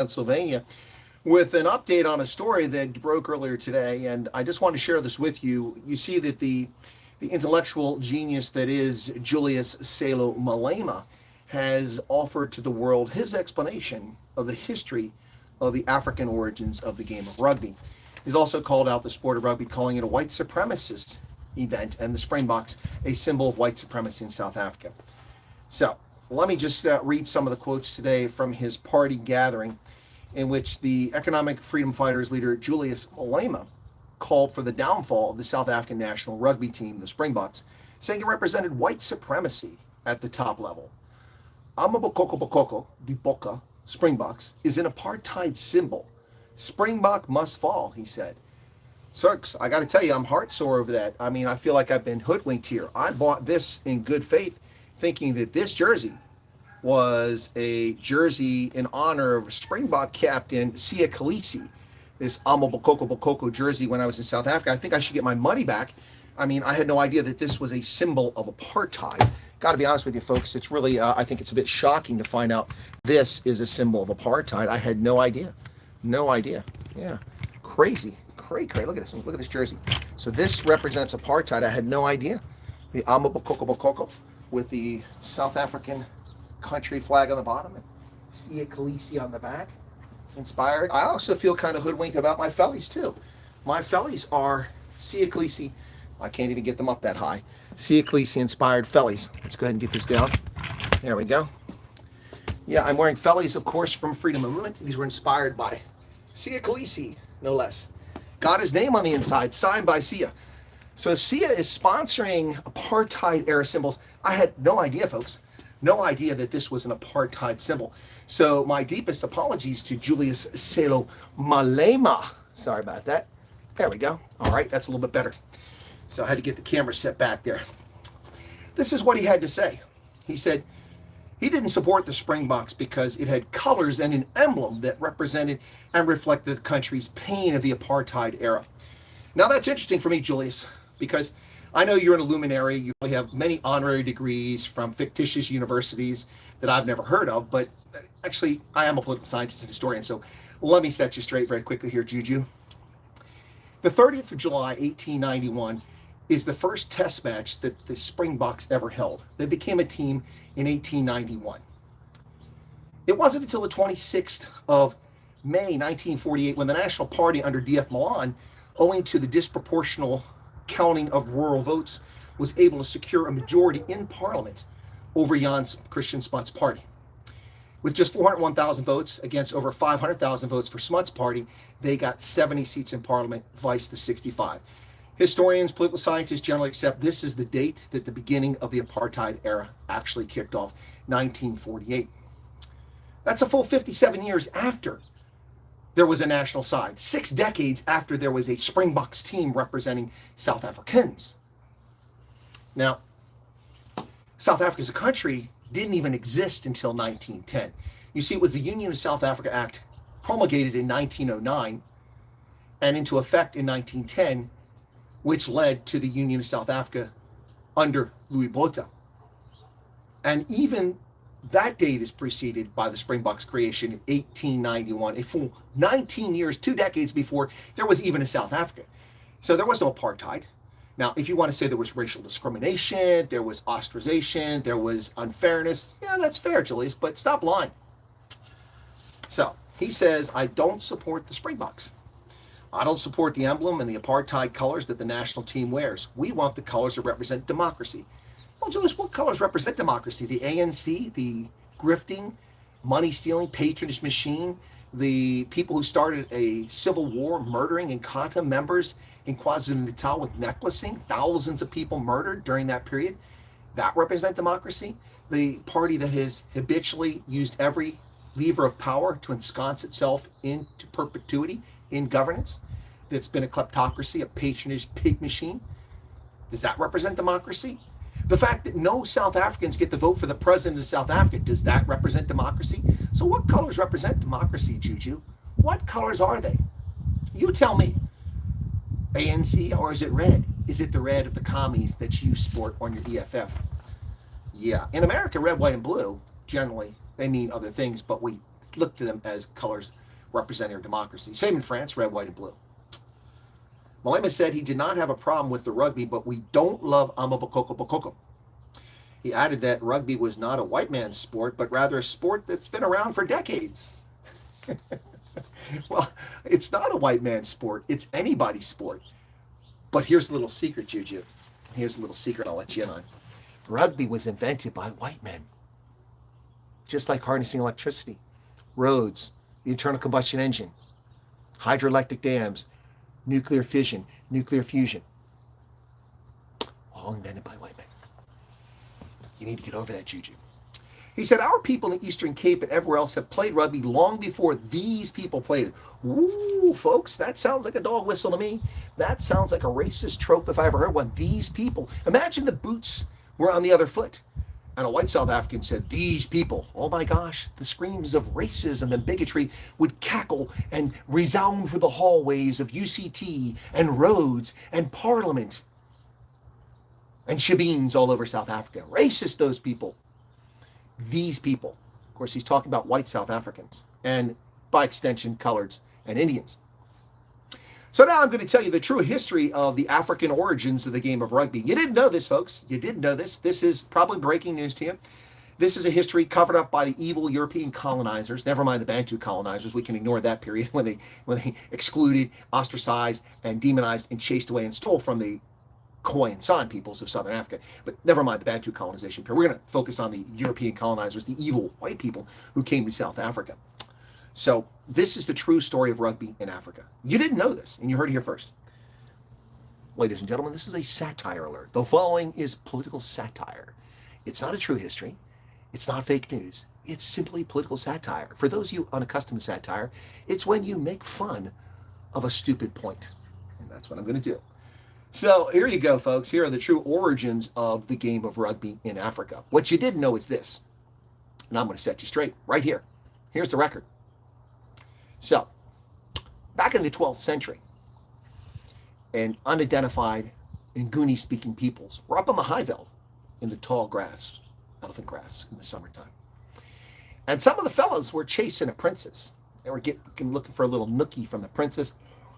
Pennsylvania, with an update on a story that broke earlier today. And I just want to share this with you. You see that the intellectual genius that is Julius Malema has offered to the world his explanation of the history of the African origins of the game of rugby. He's also called out the sport of rugby, calling it a white supremacist event, and the Springboks a symbol of white supremacy in South Africa. So let me just read some of the quotes today from his party gathering, in which the economic freedom fighters leader Julius Malema called for the downfall of the South African national rugby team, the Springboks, saying it represented white supremacy at the top level. Amabokoko di Boka, Springboks, is an apartheid symbol. Springbok must fall, he said. Cirques, I got to tell you, I'm heart sore over that. I mean, I feel like I've been hoodwinked here. I bought this in good faith, thinking that this jersey was a jersey in honor of Springbok captain Siya Kolisi. This Amabokoko jersey when I was in South Africa. I think I should get my money back. I mean, I had no idea that this was a symbol of apartheid. Got to be honest with you, folks. It's really, I think it's a bit shocking to find out this is a symbol of apartheid. I had no idea. No idea. Yeah. Crazy. Cray. Look at this. Look at this jersey. So this represents apartheid. I had no idea. The Amabokoko with the South African country flag on the bottom and Siya Kolisi on the back. Inspired. I also feel kind of hoodwinked about my fellies too. My fellies are Siya Kolisi. I can't even get them up that high. Siya Kolisi inspired fellies. Let's go ahead and get this down. There we go. Yeah, I'm wearing fellies, of course, from Freedom Movement. These were inspired by Siya Kolisi, no less. Got his name on the inside, signed by Siya. So Siya is sponsoring apartheid era symbols. I had no idea, folks. No idea that this was an apartheid symbol. So my deepest apologies to Julius Malema. Sorry about that. There we go. All right, that's a little bit better. So I had to get the camera set back there. This is what he had to say. He said he didn't support the Springboks because it had colors and an emblem that represented and reflected the country's pain of the apartheid era. Now that's interesting for me, Julius, because I know you're an luminary. You probably have many honorary degrees from fictitious universities that I've never heard of, but actually, I am a political scientist and historian, so let me set you straight very quickly here, Juju. The 30th of July, 1891, is the first test match that the Springboks ever held. They became a team in 1891. It wasn't until the 26th of May, 1948, when the National Party under D.F. Malan, owing to the disproportional counting of rural votes, was able to secure a majority in Parliament over Jan Christian Smut's party. With just 401,000 votes against over 500,000 votes for Smut's party, they got 70 seats in Parliament, vice the 65. Historians, political scientists generally accept this is the date that the beginning of the apartheid era actually kicked off, 1948. That's a full 57 years after there was a national side, 6 decades after there was a Springboks team representing South Africans. Now, South Africa as a country didn't even exist until 1910. You see, it was the Union of South Africa Act promulgated in 1909 and into effect in 1910, which led to the Union of South Africa under Louis Botha. And even that date is preceded by the Springboks creation in 1891, a full 19 years, 2 decades before there was even a South Africa. So there was no apartheid. Now, if you want to say there was racial discrimination, there was ostracization, there was unfairness, yeah, that's fair, Julius, but stop lying. So he says, I don't support the Springboks. I don't support the emblem and the apartheid colors that the national team wears. We want the colors that represent democracy. Well, Julius, what colors represent democracy? The ANC, the grifting, money-stealing, patronage machine, the people who started a civil war murdering Inkatha members in KwaZulu-Natal with necklacing, thousands of people murdered during that period. That represent democracy? The party that has habitually used every lever of power to ensconce itself into perpetuity in governance, that's been a kleptocracy, a patronage pig machine. Does that represent democracy? The fact that no South Africans get to vote for the president of South Africa, does that represent democracy? So what colors represent democracy, Juju? What colors are they? You tell me. ANC, or is it red? Is it the red of the commies that you sport on your EFF? Yeah, in America, red, white, and blue, generally, they mean other things, but we look to them as colors representing our democracy. Same in France, red, white, and blue. Malema said he did not have a problem with the rugby, but we don't love Amabokoko Bokoko. He added that rugby was not a white man's sport, but rather a sport that's been around for decades. Well, it's not a white man's sport. It's anybody's sport. But here's a little secret, Juju. Here's a little secret I'll let you in on. Rugby was invented by white men. Just like harnessing electricity, roads, the internal combustion engine, hydroelectric dams, nuclear fission, nuclear fusion. All invented by white men. You need to get over that, Juju. He said, our people in the Eastern Cape and everywhere else have played rugby long before these people played it. Ooh, folks, that sounds like a dog whistle to me. That sounds like a racist trope if I ever heard one. These people. Imagine the boots were on the other foot. And a white South African said, these people. Oh my gosh, the screams of racism and bigotry would cackle and resound through the hallways of UCT and Rhodes and Parliament and shebeens all over South Africa. Racist, those people. These people. Of course, he's talking about white South Africans and, by extension, coloreds and Indians. So now I'm going to tell you the true history of the African origins of the game of rugby. You didn't know this, folks. You didn't know this. This is probably breaking news to you. This is a history covered up by the evil European colonizers. Never mind the Bantu colonizers. We can ignore that period when they excluded, ostracized, and demonized and chased away and stole from the Khoi and San peoples of Southern Africa. But never mind the Bantu colonization period. We're going to focus on the European colonizers, the evil white people who came to South Africa. So this is the true story of rugby in Africa. You didn't know this, and you heard it here first. Ladies and gentlemen, this is a satire alert. The following is political satire. It's not a true history. It's not fake news. It's simply political satire. For those of you unaccustomed to satire, it's when you make fun of a stupid point. And that's what I'm going to do. So here you go, folks. Here are the true origins of the game of rugby in Africa. What you didn't know is this, and I'm going to set you straight right here. Here's the record. So, back in the 12th century, an unidentified Nguni-speaking peoples were up on the high veld in the tall grass, elephant grass, in the summertime. And some of the fellas were chasing a princess. They were looking for a little nookie from the princess.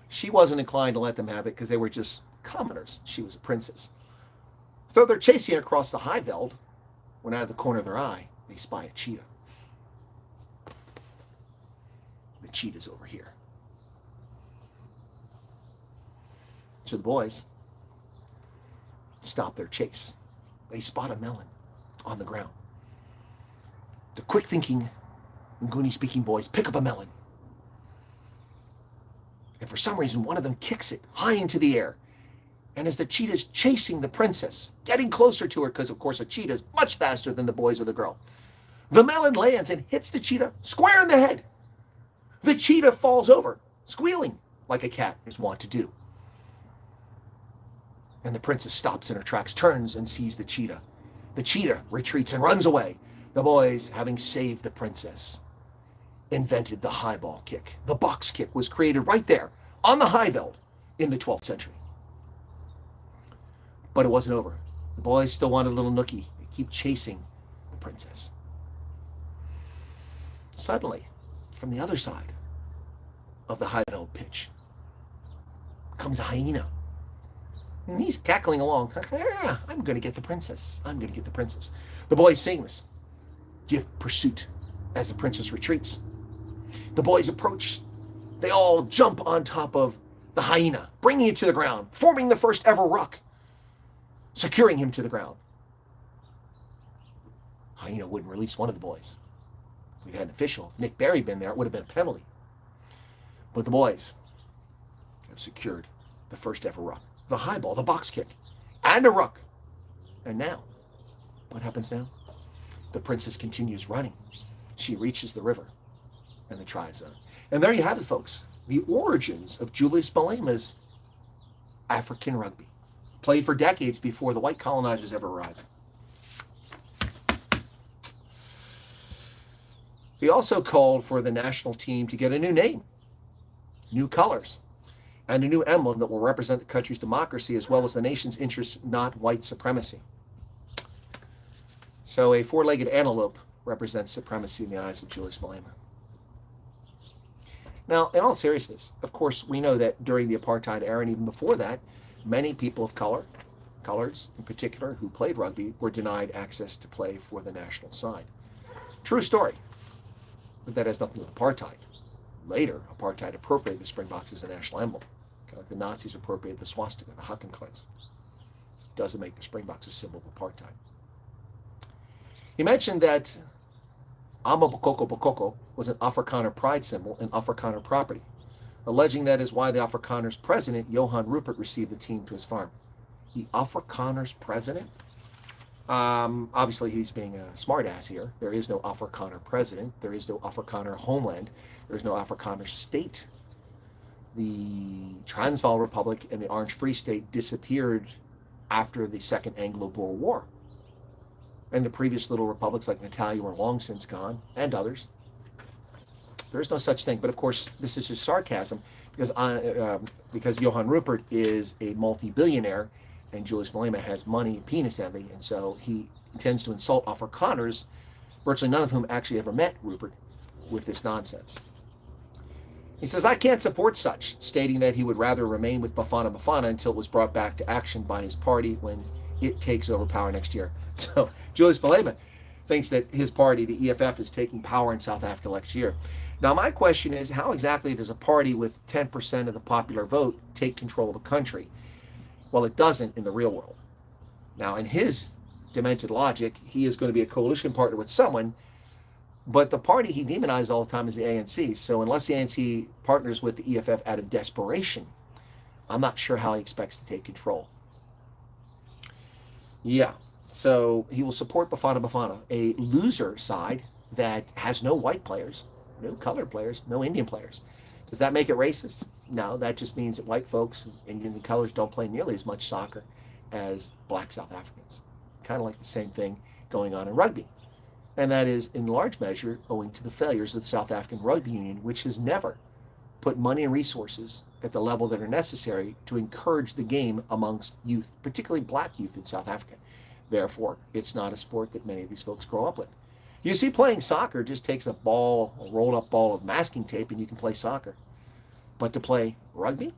She wasn't inclined to let them have it because they were just commoners. She was a princess. Though they're chasing across the high veld, when out of the corner of their eye, they spy a cheetah. The cheetah's over here. So the boys stop their chase. They spot a melon on the ground. The quick-thinking Nguni-speaking boys pick up a melon. And for some reason, one of them kicks it high into the air. And as the cheetah's chasing the princess, getting closer to her, because of course a cheetah is much faster than the boys or the girl, the melon lands and hits the cheetah square in the head. The cheetah falls over, squealing like a cat is wont to do. And the princess stops in her tracks, turns and sees the cheetah. The cheetah retreats and runs away. The boys, having saved the princess, invented the high ball kick. The box kick was created right there on the high veld in the 12th century. But it wasn't over. The boys still wanted a little nookie. They keep chasing the princess. Suddenly, from the other side of the high veld pitch comes a hyena. And he's cackling along. I'm going to get the princess. I'm going to get the princess. The boys sing this. Give pursuit as the princess retreats. The boys approach. They all jump on top of the hyena, bringing it to the ground, forming the first ever ruck, securing him to the ground. Hyena wouldn't release one of the boys. If we'd had an official, if Nick Berry had been there, it would have been a penalty. But the boys have secured the first ever ruck. The high ball, the box kick, and a ruck. And now, what happens now? The princess continues running. She reaches the river and the tri-zone. And there you have it, folks. The origins of Julius Malema's African rugby. Played for decades before the white colonizers ever arrived. He also called for the national team to get a new name, new colors, and a new emblem that will represent the country's democracy as well as the nation's interests, not white supremacy. So a four-legged antelope represents supremacy in the eyes of Julius Malema. Now, in all seriousness, of course, we know that during the apartheid era and even before that, many people of color, colors in particular, who played rugby were denied access to play for the national side. True story, but that has nothing to do with apartheid. Later, apartheid appropriated the Springboks as a national emblem, kind of like the Nazis appropriated the swastika, the Hakenkreuz. Doesn't make the Springboks a symbol of apartheid. He mentioned that Amabokoko Bokoko was an Afrikaner pride symbol and Afrikaner property, alleging that is why the Afrikaners president, Johan Rupert, received the team to his farm. The Afrikaners president? Obviously, he's being a smartass here. There is no Afrikaner president. There is no Afrikaner homeland. There is no Afrikaner state. The Transvaal Republic and the Orange Free State disappeared after the Second Anglo-Boer War. And the previous little republics like Natalia were long since gone, and others. There is no such thing. But of course, this is just sarcasm because Johan Rupert is a multi-billionaire and Julius Malema has money, penis envy, and so he intends to insult Afrikaners, virtually none of whom actually ever met Rupert, with this nonsense. He says, I can't support such, stating that he would rather remain with Bafana Bafana until it was brought back to action by his party when it takes over power next year. So Julius Malema thinks that his party, the EFF, is taking power in South Africa next year. Now, my question is, how exactly does a party with 10% of the popular vote take control of the country? Well, it doesn't in the real world. Now, in his demented logic, he is going to be a coalition partner with someone, but the party he demonizes all the time is the ANC. So unless the ANC partners with the EFF out of desperation, I'm not sure how he expects to take control. Yeah, so he will support Bafana Bafana, a loser side that has no white players, no colored players, no Indian players. Does that make it racist? No, that just means that white folks and Indian colors don't play nearly as much soccer as black South Africans. Kind of like the same thing going on in rugby. And that is in large measure owing to the failures of the South African Rugby Union, which has never put money and resources at the level that are necessary to encourage the game amongst youth, particularly black youth in South Africa. Therefore, it's not a sport that many of these folks grow up with. You see, playing soccer just takes a ball, a rolled up ball of masking tape, and you can play soccer. But to play rugby,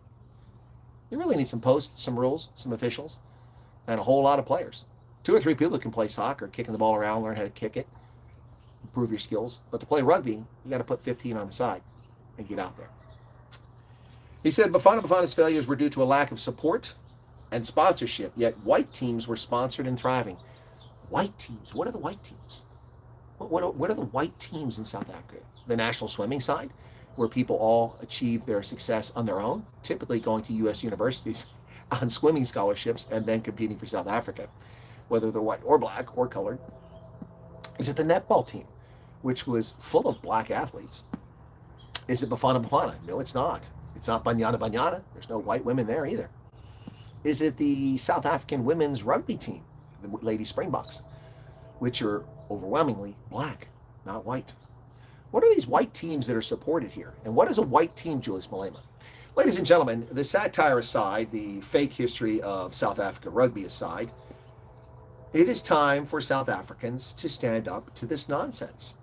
you really need some posts, some rules, some officials, and a whole lot of players. 2 or 3 people can play soccer, kicking the ball around, learn how to kick it, improve your skills. But to play rugby, you got to put 15 on the side and get out there. He said Bafana Bafana's failures were due to a lack of support and sponsorship, yet white teams were sponsored and thriving. White teams? What are the white teams? What are the white teams in South Africa? The national swimming side, where people all achieve their success on their own, typically going to U.S. universities on swimming scholarships and then competing for South Africa, whether they're white or black or colored. Is it the netball team, which was full of black athletes? Is it Bafana Bafana? No, it's not. It's not Banyana Banyana. There's no white women there either. Is it the South African women's rugby team, the Lady Springboks, which are overwhelmingly black, not white? What are these white teams that are supported here? And what is a white team, Julius Malema? Ladies and gentlemen, the satire aside, the fake history of South Africa rugby aside, it is time for South Africans to stand up to this nonsense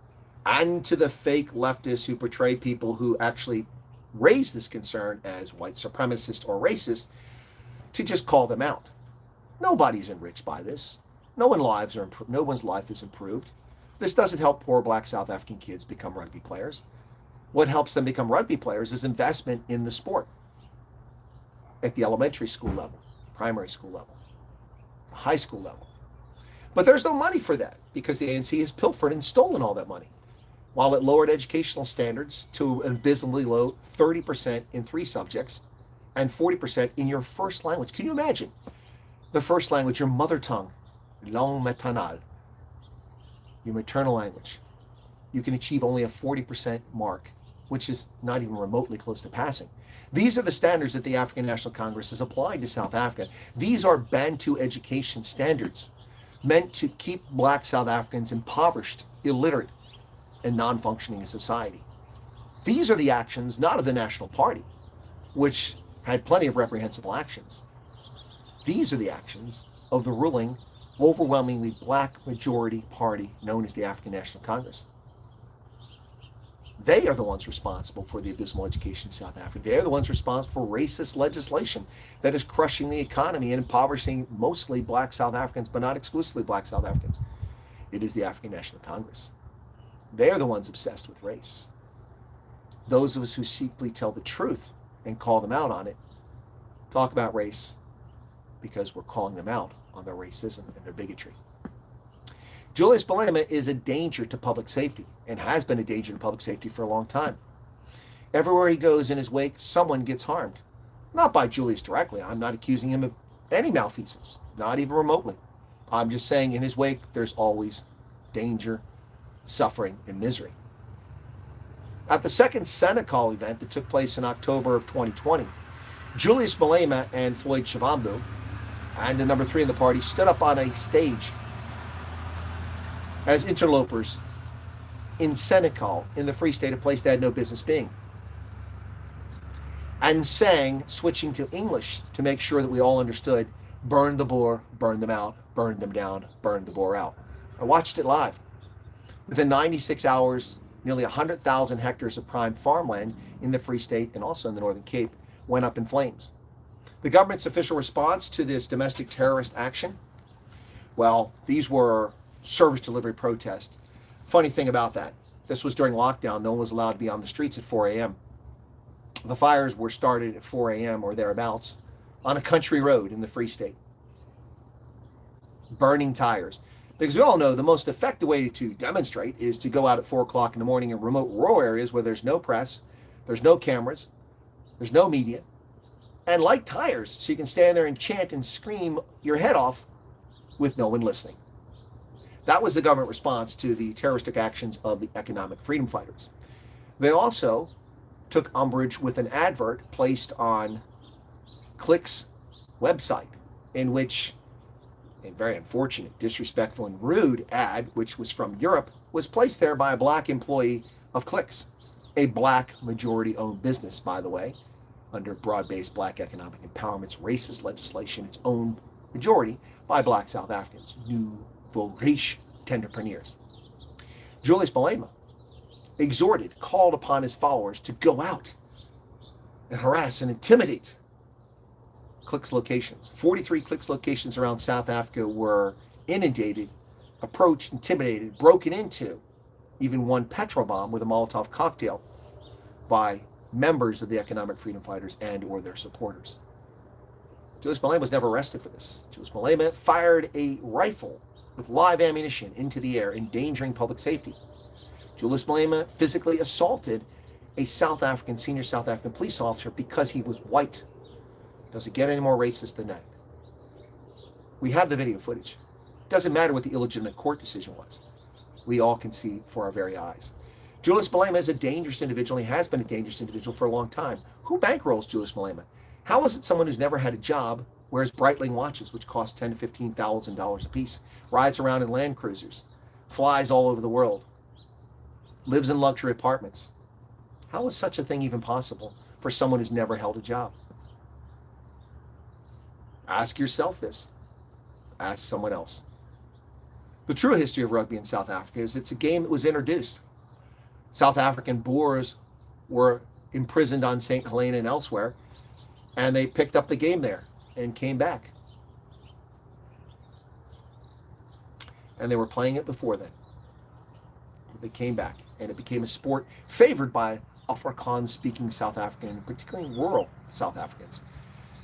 and to the fake leftists who portray people who actually raise this concern as white supremacist or racist to just call them out. Nobody's enriched by this. No one's life is improved. This doesn't help poor black South African kids become rugby players. What helps them become rugby players is investment in the sport at the elementary school level, primary school level, the high school level. But there's no money for that because the ANC has pilfered and stolen all that money, while it lowered educational standards to an abysmally low 30% in 3 subjects and 40% in your first language. Can you imagine? The first language, your mother tongue, langue maternelle, your maternal language. You can achieve only a 40% mark, which is not even remotely close to passing. These are the standards that the African National Congress has applied to South Africa. These are Bantu education standards meant to keep black South Africans impoverished, illiterate, and non-functioning in society. These are the actions, not of the National Party, which had plenty of reprehensible actions. These are the actions of the ruling, overwhelmingly black majority party known as the African National Congress. They are the ones responsible for the abysmal education in South Africa. They are the ones responsible for racist legislation that is crushing the economy and impoverishing mostly black South Africans, but not exclusively black South Africans. It is the African National Congress. They are the ones obsessed with race. Those of us who secretly tell the truth and call them out on it talk about race because we're calling them out on their racism and their bigotry. Julius Malema is a danger to public safety and has been a danger to public safety for a long time. Everywhere he goes in his wake, someone gets harmed. Not by Julius directly. I'm not accusing him of any malfeasance, not even remotely. I'm just saying in his wake, there's always danger, suffering, and misery. At the second Senegal event that took place in October of 2020, Julius Malema and Floyd Shivambu, and the number 3 in the party, stood up on a stage as interlopers in Senegal, in the Free State, a place they had no business being, and sang, switching to English to make sure that we all understood, burn the Boer, burn them out, burn them down, burn the Boer out. I watched it live. Within 96 hours, nearly 100,000 hectares of prime farmland in the Free State and also in the Northern Cape went up in flames. The government's official response to this domestic terrorist action, well, these were service delivery protests. Funny thing about that, this was during lockdown. No one was allowed to be on the streets at 4 a.m. The fires were started at 4 a.m. or thereabouts on a country road in the Free State. Burning tires. Because we all know the most effective way to demonstrate is to go out at 4 o'clock in the morning in remote rural areas where there's no press, there's no cameras, there's no media, and light tires so you can stand there and chant and scream your head off with no one listening. That was the government response to the terroristic actions of the economic freedom fighters. They also took umbrage with an advert placed on Click's website, in which a very unfortunate, disrespectful, and rude ad, which was from Europe, was placed there by a black employee of Click's, a black majority-owned business, by the way, under broad-based black economic empowerment's racist legislation, its own majority by black South Africans, nouveau riche entrepreneurs. Julius Malema exhorted, called upon his followers to go out and harass and intimidate Click's locations. 43 Click's locations around South Africa were inundated, approached, intimidated, broken into, even one petrol bomb with a Molotov cocktail by members of the economic freedom fighters and or their supporters. Julius Malema was never arrested for this. Julius Malema fired a rifle with live ammunition into the air, endangering public safety. Julius Malema physically assaulted a senior South African police officer because he was white. Does it get any more racist than that? We have the video footage. It doesn't matter what the illegitimate court decision was. We all can see for our very eyes. Julius Malema is a dangerous individual. He has been a dangerous individual for a long time. Who bankrolls Julius Malema? How is it someone who's never had a job wears Breitling watches, which cost $10,000 to $15,000 a piece, rides around in Land Cruisers, flies all over the world, lives in luxury apartments? How is such a thing even possible for someone who's never held a job? Ask yourself this. Ask someone else. The true history of rugby in South Africa is it's a game that was introduced. South African Boers were imprisoned on St. Helena and elsewhere, and they picked up the game there and came back. And they were playing it before then. They came back, and it became a sport favored by Afrikaans-speaking South African, particularly rural South Africans.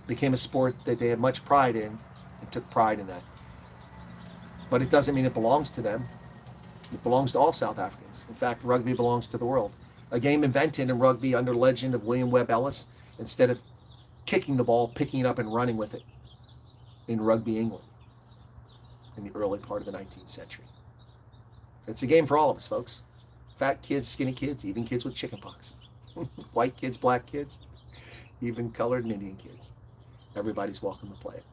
It became a sport that they had much pride in and took pride in that. But it doesn't mean it belongs to them. It belongs to all South Africans. In fact, rugby belongs to the world. A game invented in rugby under the legend of William Webb Ellis, instead of kicking the ball, picking it up and running with it in Rugby England in the early part of the 19th century. It's a game for all of us, folks. Fat kids, skinny kids, even kids with chickenpox. White kids, black kids, even colored and Indian kids. Everybody's welcome to play it.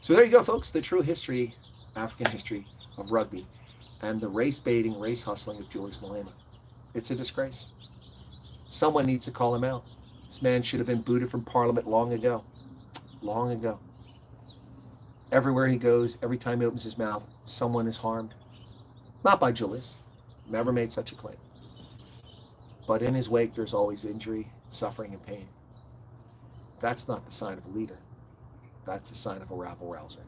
So there you go, folks. The true history, African history of rugby, and the race-baiting, race-hustling of Julius Malema. It's a disgrace. Someone needs to call him out. This man should have been booted from Parliament long ago. Long ago. Everywhere he goes, every time he opens his mouth, someone is harmed. Not by Julius. Never made such a claim. but in his wake, there's always injury, suffering, and pain. That's not the sign of a leader. That's a sign of a rabble-rouser.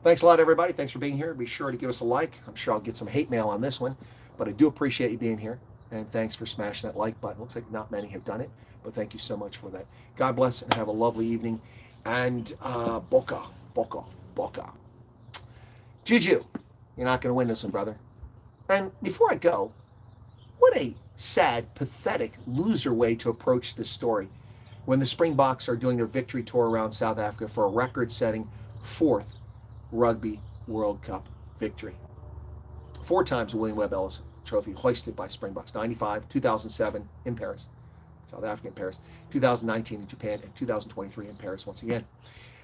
Thanks a lot, everybody. Thanks for being here. Be sure to give us a like. I'm sure I'll get some hate mail on this one, but I do appreciate you being here. And thanks for smashing that like button. Looks like not many have done it, but thank you so much for that. God bless and have a lovely evening. And boca, boca, boca. Juju, you're not going to win this one, brother. And before I go, what a sad, pathetic, loser way to approach this story when the Springboks are doing their victory tour around South Africa for a record-setting 4th Rugby World Cup victory. 4 times the William Webb Ellis Trophy hoisted by Springboks. 95, 2007 in Paris, South Africa in Paris, 2019 in Japan, and 2023 in Paris once again.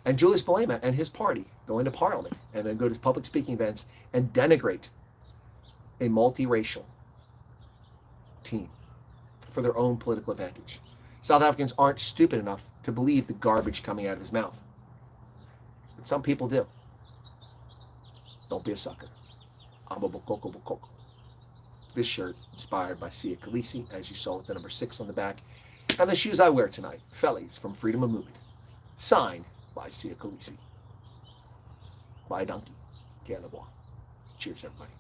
And Julius Malema and his party go into Parliament and then go to public speaking events and denigrate a multiracial team for their own political advantage. South Africans aren't stupid enough to believe the garbage coming out of his mouth. But some people do. Don't be a sucker. I'm a bokoko bokoko. This shirt, inspired by Sia Khaleesi, as you saw with the number 6 on the back. And the shoes I wear tonight, Fellies from Freedom of Movement. Signed by Sia Khaleesi. By Donkey. Cheers, everybody.